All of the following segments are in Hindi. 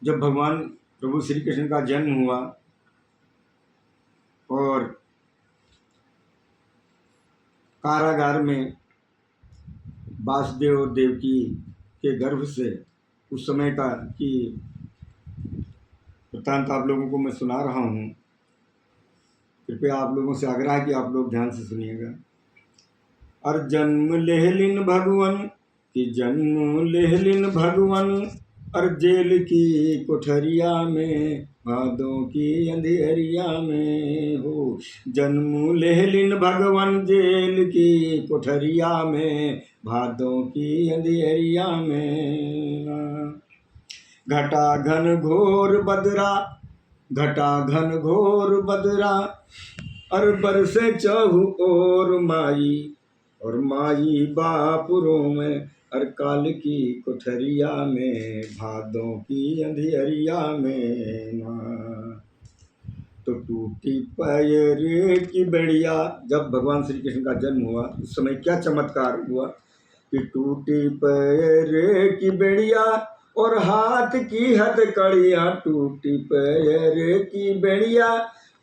जब भगवान प्रभु श्री कृष्ण का जन्म हुआ और कारागार में वासुदेव और देवकी के गर्भ से उस समय का कि वृत्तांत आप लोगों को मैं सुना रहा हूँ। कृपया आप लोगों से आग्रह है कि आप लोग ध्यान से सुनिएगा। और जन्म लेहलिन भगवन कि जन्म लेहलिन भगवन और जेल की कोठरिया में भादों की अंधेरिया में हो। जन्म लेहलिन भगवन जेल की कोठरिया में भादों की अंधेरिया में। घटा घन घोर बदरा घटा घन घोर बदरा और बरसे चहु और माई बापुरों में और काल की कोठरिया में भादों की अंधेरिया में ना। तो टूटी पैर की बेड़िया, जब भगवान श्री कृष्ण का जन्म हुआ उस समय क्या चमत्कार हुआ कि टूटी पैर की बेड़िया और हाथ की हथकड़ियाँ। टूटी पैर की बेड़िया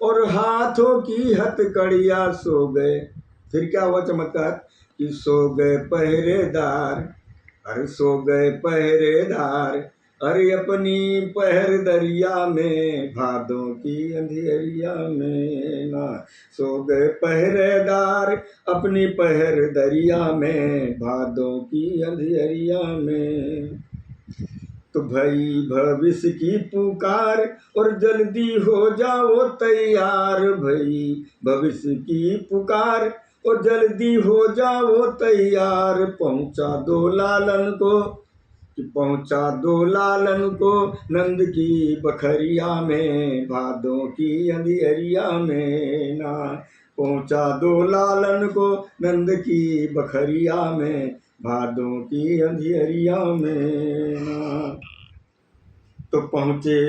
और हाथों की हथकड़ियाँ सो गए। फिर क्या हुआ चमत्कार कि सो गए पहरेदार। अरे सो गए पहरेदार अरे अपनी पहर दरिया में भादों की अंधेरिया में ना। सो गए पहरेदार अपनी पहर दरिया में भादों की अंधेरिया में। तो भई भविष्य की पुकार और जल्दी हो जाओ तैयार। भई भविष्य की पुकार और जल्दी हो जाओ तैयार। पहुँचा दो लालन को कि पहुँचा दो लालन को नंद की बखरिया में भादों की अंधेरिया में ना। पहुँचा दो लालन को नंद की बखरिया में भादों की अंधेरिया में ना। तो पहुँचे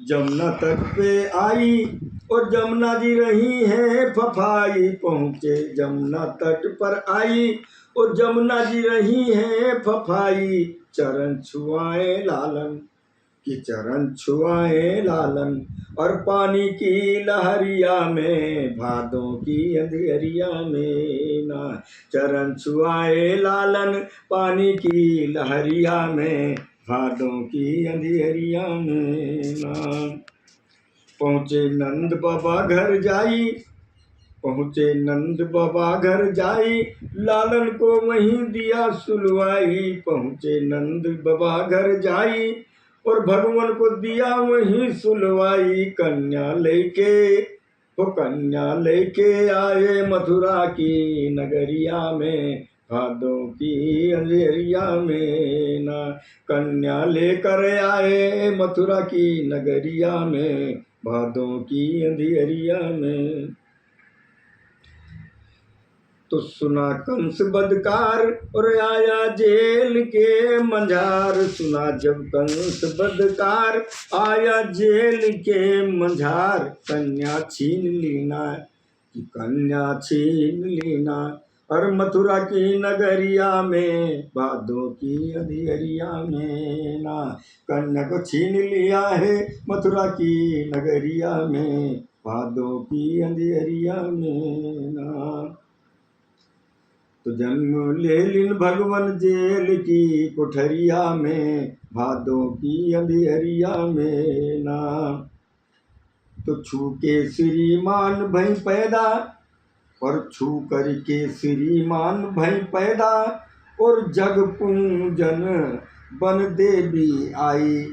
जमुना तट पे आई और जमुना जी रही हैं फफाई। पहुँचे जमुना तट पर आई और जमुना जी रही हैं फफाई। चरण छुआए लालन कि चरण छुआए लालन और पानी की लहरिया में भादों की अंधेरिया में ना। चरण छुआए लालन पानी की लहरिया में भादों की अंधेरिया में ना। पहुँचे नंद बाबा घर जाई पहुँचे नंद बाबा घर जाई लालन को वहीं दिया सुलवाई। पहुँचे नंद बाबा घर जाई और भगवान को दिया वहीं सुलवाई। कन्या लेके आए मथुरा की नगरिया में भादों की अंधेरिया में ना। कन्या लेकर आए मथुरा की नगरिया में भादों की अंधेरिया में। तो सुना कंस बदकार और आया जेल के मंझार। सुना जब कंस बदकार आया जेल के मंझार। कन्या छीन लीना कि कन्या छीन लीना और मथुरा की नगरिया में भादों की अंधेरिया में ना। कन्या को छीन लिया है मथुरा की नगरिया में भादों की अंधेरिया में ना। तो जन्म ले लिन भगवन जेल की कोठरिया में भादों की अंधेरिया में ना। तो छू के श्रीमान भई पैदा और छू कर के श्रीमान भई पैदा और जग पूजन बन देवी आई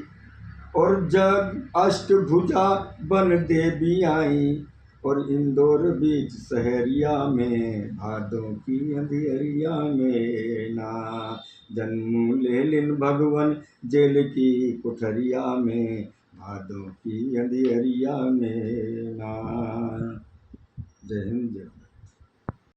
और जग अष्टभुजा बन देवी आई। और इंदौर बीच शहरिया में भादों की अंधेरिया में ना। जन्म ले लिन भगवन जेल की कोठरिया में भादों की अंधेरिया में ना। जय हिंद।